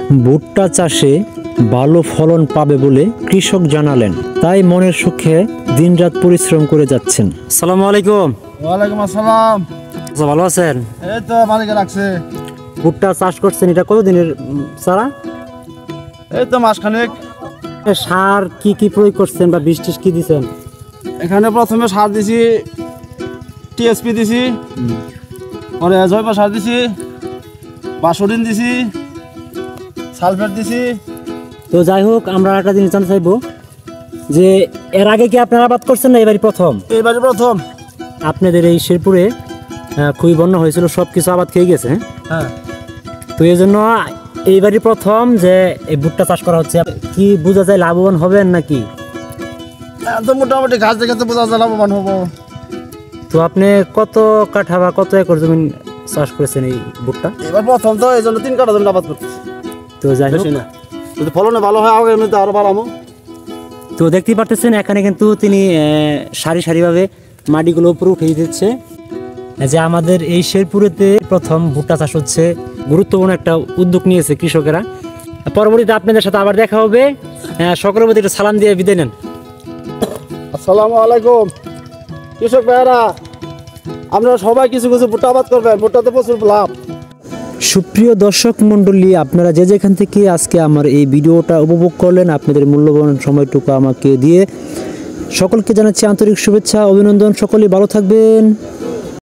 ভুট্টা চাষে ভালো ফলন পাবে বলে কৃষক জানালেন, তাই মনের সুখে দিনরাত পরিশ্রম করে যাচ্ছেন। আসসালামু আলাইকুম। ওয়ালাইকুম আসসালাম। ভালো আছেন? এই তো মালিকে রাখছে। ভুট্টা চাষ করছেন, এটা কতদিনের চারা? এই তো মাসখানেক। সার কি কি প্রয়োগ করছেন বা বীজ টিজ কি দিচ্ছেন? এখানে প্রথমে সার দিছি, টিএসপি দিছি, পরে জৈব সার দিছি, বাসুডিন দিছি, সালফেট দিছি। তো যাই হোক, আমরা একটা জিনিস জানতে চাইবো যে এর আগে কি আপনারা আবাদ করছেন না এবারই প্রথম? এইবারে প্রথম। আপনাদের এই শেরপুরে খুবই বন্যা হয়েছিল, সব কিছু আবাদ খেয়ে গেছে। হ্যাঁ, তো এই জন্য এইবারই প্রথম যে এই ভুট্টা চাষ করা হচ্ছে। কি বোঝা যায় লাভবান হবেন নাকি? তো মোটামুটি গাছ দেখে তো বোঝা যায় লাভবান হবো। তো আপনি কত কাঠা বা কত একর জমি চাষ করেছেন এই ভুট্টা? এবার প্রথম তো এই জন্য 3 কাঠা জমি আবাদ করতেছি। তো যাই হোক, না যদি ফলনে ভালো হয় আগে এমনিতে আরো ভালো। তো দেখতেই পারতেছেন এখানে কিন্তু তিনি সারি সারিভাবে মাটিগুলো উপরে উঠিয়ে দিচ্ছে। যে আমাদের এই শেরপুরেতে প্রথম ভুট্টা চাষ হচ্ছে, গুরুত্বপূর্ণ একটা উদ্যোগ নিয়েছে কৃষকেরা। পরবর্তীতে আপনাদের সাথে আবার দেখা হবে। সকলের প্রতি একটু সালাম দিয়ে বিদায় নেন। আসসালামু আলাইকুম কৃষক ভাইয়ারা, আপনারা সবাই কিছু কিছু ভুট্টা আবাদ করবেন, ভুট্টাতে প্রচুর লাভ। সুপ্রিয় দর্শক মণ্ডলী, আপনারা যে যেখান থেকে আজকে আমার এই ভিডিওটা উপভোগ করলেন, আপনাদের মূল্যবান সময়টুকু আমাকে দিয়ে সকলকে জানাচ্ছি আন্তরিক শুভেচ্ছা, অভিনন্দন। সকলেই ভালো থাকবেন।